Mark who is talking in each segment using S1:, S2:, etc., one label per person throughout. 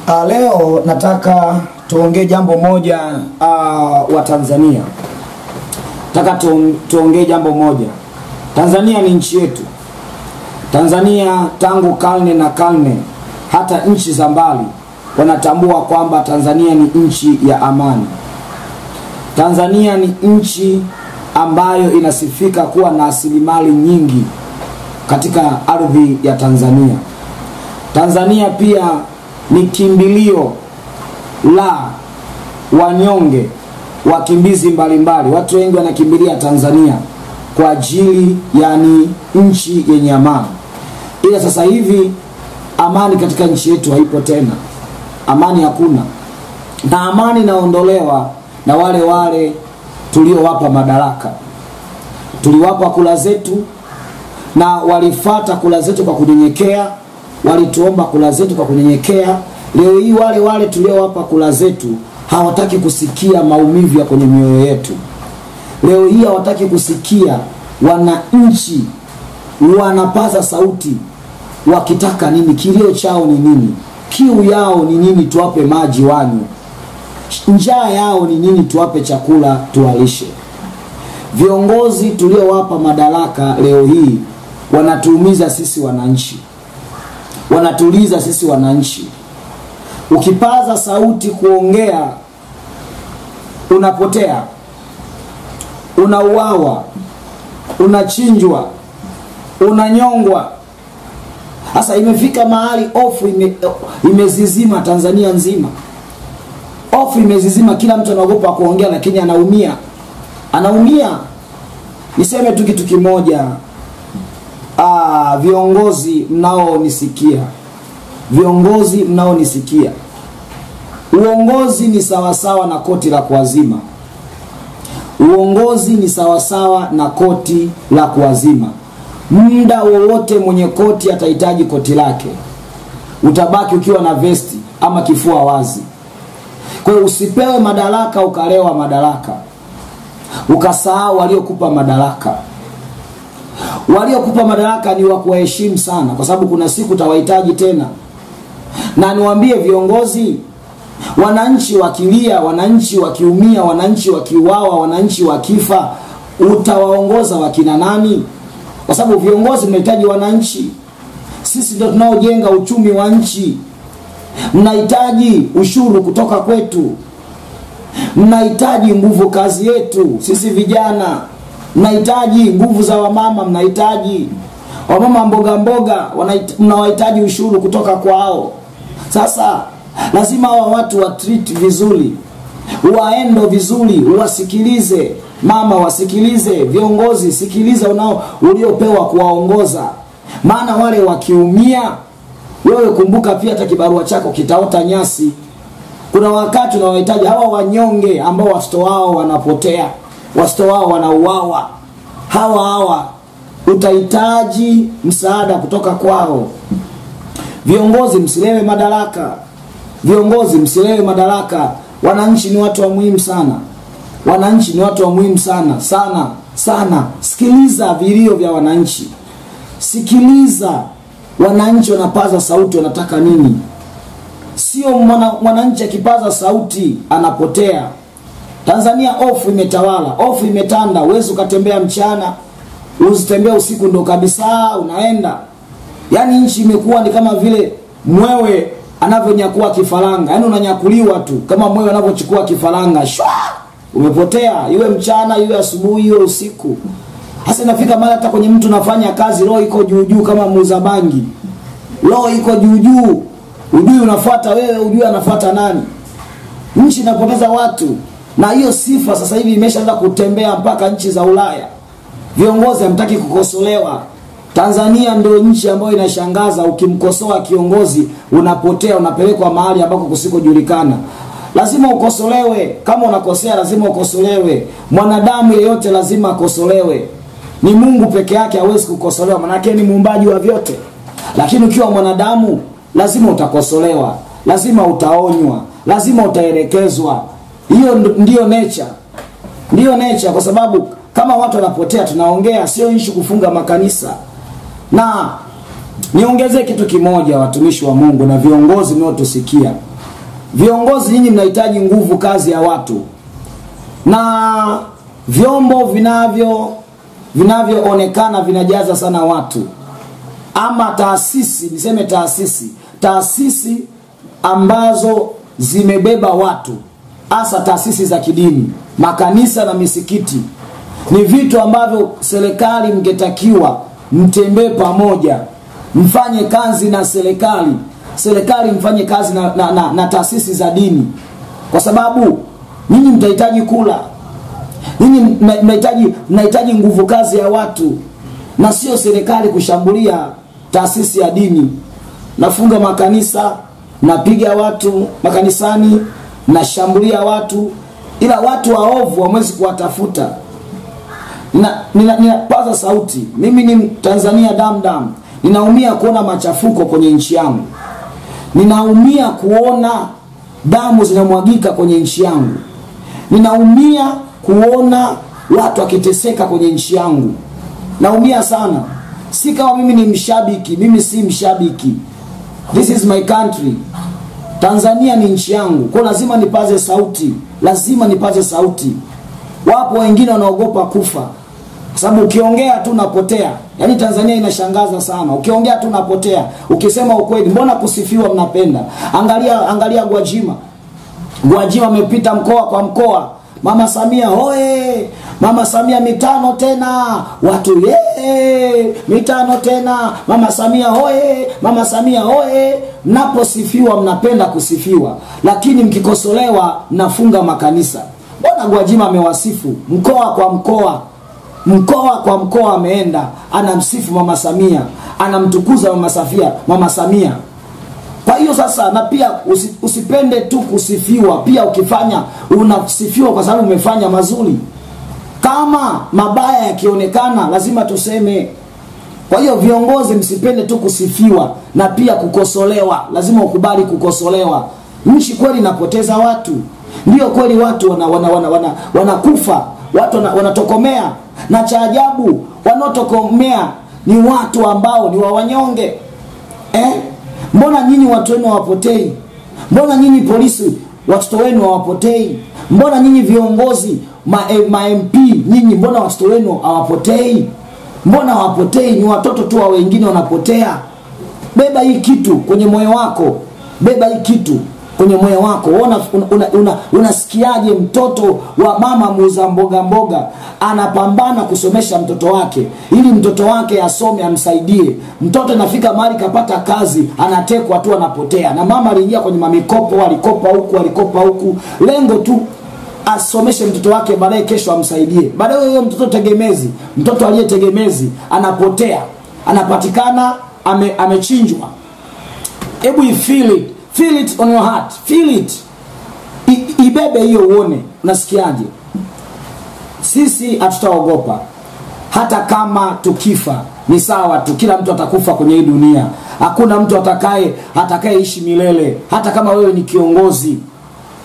S1: Leo nataka tuongee jambo moja wa Tanzania. Nataka tuongee jambo moja. Tanzania ni nchi yetu. Tanzania tangu karne na karne, hata nchi za mbali wanatambua kwamba Tanzania ni nchi ya amani. Tanzania ni nchi ambayo inasifika kuwa na rasilimali nyingi katika ardhi ya Tanzania. Tanzania pia ni kimbilio la wanyonge, wakimbizi mbalimbali. Watu wengi wanakimbilia Tanzania kwa ajili yani nchi yenye amani. Ila sasa hivi amani katika nchi yetu haipo tena. Amani hakuna. Na amani inaondolewa na wale tuliowapa madaraka. Tuliwapa kula zetu na walifuata kula zetu kwa kunyenyekea, walituomba kula zetu kwa kunyenyekea. Leo hii wale tuliowapa kula zetu hawataki kusikia maumivu ya kwenye mioyo yetu. Leo hii hawataki kusikia wananchi wanapaza sauti wakitaka nini, kilio chao ni nini, kiu yao ni nini, tuwape maji wanywe, njaa yao ni nini, tuwape chakula tuwalishe. Viongozi tuliowapa madaraka leo hii wanatuumiza sisi wananchi, wanatuliza sisi wananchi. Ukipaza sauti kuongea unapotea, unauawa, unachinjwa, unanyongwa. Sasa imefika mahali hofu imezizima Tanzania nzima. Hofu imezizima, kila mtu anaogopa kuongea, lakini anaumia. Niseme tu kitu kimoja, viongozi mnaonisikia, viongozi mnaonisikia, uongozi ni sawasawa na koti la kuazima. Uongozi ni sawasawa na koti la kuazima. Muda wowote mwenye koti atahitaji koti lake, utabaki ukiwa na vesti ama kifua wazi. Kwa hiyo usipewe madaraka ukalewa madaraka, ukasahau waliokupa madaraka. Waliokupa madaraka ni wa kuheshimu sana, kwa sababu kuna siku utawahitaji tena. Na niwaambie viongozi, wananchi wakilia, wananchi wakiumia, wananchi wakiuawa, wananchi wakifa, utawaongoza wakina nani? Kwa sababu viongozi mnahitaji wananchi. Sisi ndio tunaojenga uchumi wa nchi. Mnahitaji ushuru kutoka kwetu. Mnahitaji nguvu kazi yetu sisi vijana. Mnahitaji nguvu za wamama, mnahitaji wamama mboga mnawahitaji ushuru kutoka kwao. Sasa lazima hawa watu wa treat vizuri, waendo vizuri, wasikilize. Mama wasikilize, viongozi sikiliza uliopewa kuwaongoza. Maana wale wakiumia, wewe kumbuka pia hata kibarua chako kitaota nyasi. Kuna wakati unawahitaji hawa wanyonge ambao watoto wao wanapotea, watoto wao wanauawa. Hawa utahitaji msaada kutoka kwao. Viongozi msilewe madaraka. Viongozi msilewe madaraka. Wananchi ni watu wa muhimu sana. Wananchi ni watu wa muhimu sana sana. Sikiliza vilio vya wananchi. Sikiliza wananchi wanapaza sauti, wanataka nini. Sio mwananchi akipaza sauti anapotea. Tanzania hofu imetawala, hofu imetanda. Uwezi ukatembea mchana, usitembea usiku ndo kabisa unaenda. Yani nchi imekuwa ni kama vile mwewe anavyonyakua kifaranga. Yani unanyakuliwa tu kama mwewe anavyochukua kifaranga. Shwa! Umepotea, iwe mchana, iwe asubuhi, iwe usiku. Hasa inafika mara hata kwenye mtu nafanya kazi roho iko juu kama muuza bangi. Roho iko juu. Ujui unafuata wewe, ujui anafuata nani. Nchi inapoteza watu. Na hiyo sifa sasa hivi imeshaanza kutembea mpaka nchi za Ulaya. Viongozi hamtaki kukosolewa. Tanzania ndio nchi ambayo inashangaza, ukimkosoa kiongozi unapotea, unapelekwa mahali ambako kusikojulikana. Lazima ukosolewe. Kama unakosea lazima ukosolewe. Mwanadamu yeyote lazima akosolewe. Ni Mungu peke yake hawezi kukosolewa, maana yake ni muumbaji wa vyote. Lakini ukiwa mwanadamu lazima utakosolewa, lazima utaonywa, lazima utaelekezwa. Hiyo ndio nature. Ndio nature, kwa sababu kama watu wanapotea tunaongea, sio issue kufunga makanisa. Na niongezee kitu kimoja, watumishi wa Mungu na viongozi mnaotusikia. viongozi nyinyi mnahitaji nguvu kazi ya watu, na vyombo vinavyoonekana vinajaza sana watu, ama taasisi, niseme taasisi ambazo zimebeba watu, hasa taasisi za kidini, makanisa na misikiti, ni vitu ambavyo serikali mngetakiwa mtembee pamoja, mfanye kazi na serikali mfanye kazi na taasisi za dini, kwa sababu nyinyi mtahitaji kula, nyinyi mnahitaji nguvu kazi ya watu, na sio serikali kushambulia taasisi ya dini. Nafunga makanisa, napiga watu makanisani, nashambulia watu, ila watu waovu hamwezi kuwatafuta. Ninapaza sauti, mimi ni Tanzania damdam. Ninaumia kuona machafuko kwenye nchi yangu, ninaumia kuona damu zinamwagika kwenye nchi yangu, ninaumia kuona watu wakiteseka kwenye nchi yangu. Naumia sana. Si kama mimi ni mshabiki, mimi si mshabiki. This is my country. Tanzania ni nchi yangu, kwa lazima nipaze sauti. Wapo wengine wanaogopa kufa, kwa sababu ukiongea tu unapotea. Yaani Tanzania inashangaza sana. Ukiongea tu unapotea. Ukisema ukweli, mbona kusifiwa mnapenda? Angalia Gwajima amepita mkoa kwa mkoa. Mama Samia hoye, Mama Samia mitano tena. Watu mitano tena. Mama Samia hoye, Mama Samia hoye. Mnaposifiwa mnapenda kusifiwa, lakini mkikosolewa mnafunga makanisa. Mbona Gwajima amewasifu mkoa kwa mkoa ameenda, anamsifu Mama Samia, anamtukuza Mama Samia. Kwa hiyo sasa, na pia usipende tu kusifiwa, pia ukifanya unasifiwa kwa sababu umefanya mazuri. Kama mabaya yakionekana lazima tuseme. Kwa hiyo viongozi, msipende tu kusifiwa na pia kukosolewa, lazima ukubali kukosolewa. Nchi kweli inapoteza watu. Ndio kweli watu wanakufa, watu wanatokomea, na cha ajabu wanaotokomea ni watu ambao ni wanyonge. Mbona nyinyi watu wenu hawapotei? Mbona nyinyi polisi watoto wenu hawapotei? Mbona nyinyi viongozi ma MP nyinyi, mbona watoto wenu hawapotei? Mbona hawapotei? Ni watoto tu wa wengine wanapotea. Beba hii kitu kwenye moyo wako. Unasikiaje mtoto wa mama muuza mboga anapambana kusomesha mtoto wake ili mtoto wake asome, amsaidie? Mtoto anafika mahali kapata kazi, anatekwa tu, anapotea. Na mama aliingia kwenye mamikopo, alikopa huku, lengo tu asomeshe mtoto wake, baadaye kesho amsaidie. Baadaye huyo mtoto aliyetegemezi anapotea, anapatikana amechinjwa. Hebu feel it on your heart. Feel it. Ibebe hiyo uone. Unasikiaje? Sisi hatutaogopa. Hata kama tukifa ni sawa tu, kila mtu atakufa kwenye hii dunia. Hakuna mtu atakayeishi milele. Hata kama wewe ni kiongozi,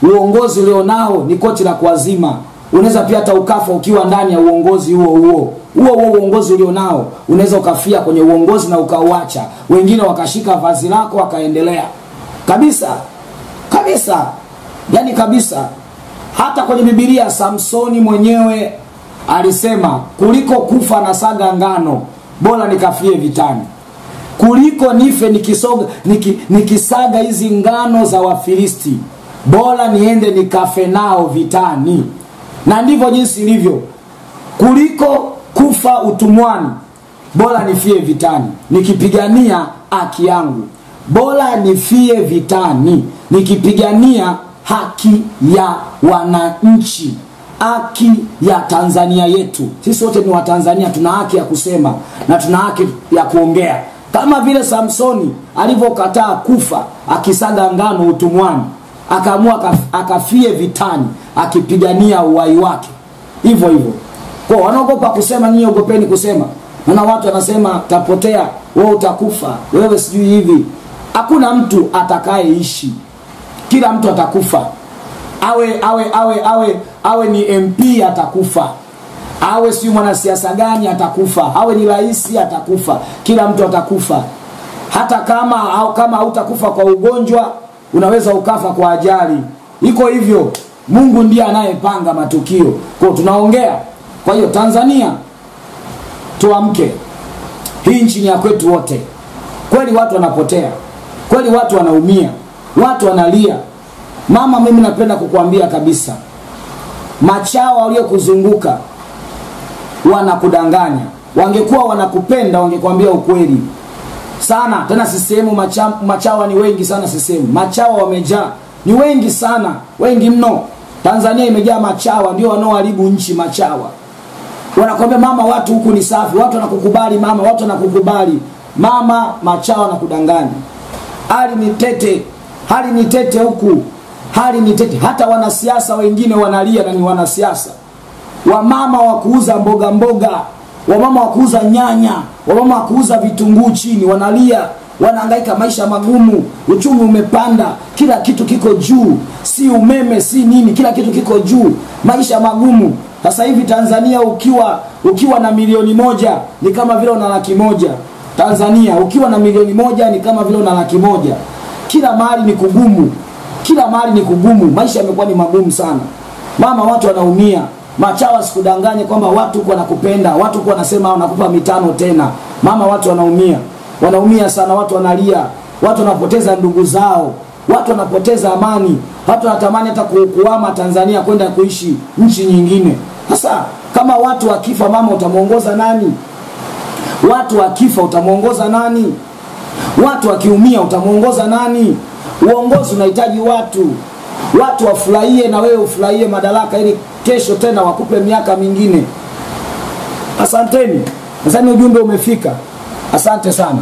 S1: uongozi ulionao ni koti la kuazima. Unaweza pia hata ukafa ukiwa ndani ya uongozi huo uongozi ulionao. Unaweza ukafia kwenye uongozi na ukauacha, wengine wakashika vazi lako wakaendelea. Kabisa. Yaani kabisa. Hata kwenye Biblia Samsoni mwenyewe alisema, kuliko kufa na saga ngano, bora nikafie vitani. Kuliko nife nikisaga hizi ngano za Wafilisti, bora niende nikafe nao vitani. Na ndivyo jinsi ilivyo. Kuliko kufa utumwani, bora nifie vitani nikipigania haki yangu. Bora nifie vitani nikipigania haki ya wananchi, haki ya Tanzania yetu. Sisi wote ni wa Tanzania, tuna haki ya kusema na tuna haki ya kuongea. Kama vile Samsoni alivyokataa kufa akisaga ngano utumwani, akaamua akafie vitani akipigania uhai wake. Hivyo. Kwa wanaogopa kusema, nyinyi ogopeni kusema. Na watu wanasema tapotea, wewe utakufa, wewe sijui hivi. Hakuna mtu atakayeishi. Kila mtu atakufa. Awe ni MP atakufa. Awe si mwanasiasa gani atakufa. Awe ni rais atakufa. Kila mtu atakufa. Hata kama hautakufa kwa ugonjwa, unaweza ukafa kwa ajali. Iko hivyo. Mungu ndiye anayepanga matukio. Kwa tunaongea. Kwa hiyo Tanzania tuamke. Hii nchi ni ya kwetu wote. Kweli watu wanapotea. Kweli watu wanaumia. Watu wanalia. Mama, mimi napenda kukuambia kabisa. Machawa waliokuzunguka wanakudanganya. Wangekuwa wanakupenda wangekwambia ukweli. Sana. Tena sisemu machawa ni wengi sana sisemu. Machawa wamejaa. Ni wengi sana. Wengi mno. Tanzania imejaa machawa, ndio wanaoharibu nchi machawa. Wanakwambia mama, watu huku ni safi, watu wanakukubali mama, watu wanakukubali. Mama, machawa wanakudanganya. Hali ni tete huku. Hali ni tete. Hata wanasiasa wengine wanalia na ni wanasiasa. Wamama wa kuuza mboga mboga, wamama wa kuuza nyanya, wamama wa kuuza vitunguu chini wanalia, wanahangaika, maisha magumu, uchumi umepanda, kila kitu kiko juu, si umeme si nini, kila kitu kiko juu, maisha magumu. Sasa hivi Tanzania ukiwa na milioni moja ni kama vile una laki moja. Tanzania ukiwa na milioni moja ni kama vile una laki moja. Kila mahali ni kugumu. Kila mahali ni kugumu. Maisha yamekuwa ni magumu sana. Mama, watu wanaumia. Machawa sikudanganye kwamba watu huko wanakupenda, watu huko wanasema wanakupa mitano tena. Mama, watu wanaumia. Wanaumia sana, watu wanalia. Watu wanapoteza ndugu zao. Watu wanapoteza amani. Watu wanatamani hata kuhama Tanzania kwenda kuishi nchi nyingine. Sasa kama watu wakifa, mama, utamuongoza nani? Watu wakifa utamuongoza nani? Watu wakiumia utamuongoza nani? Uongozi unahitaji watu. Watu wafurahie na wewe ufurahie madaraka ili kesho tena wakupe miaka mingine. Asanteni. Nadhani ujumbe umefika. Asante sana.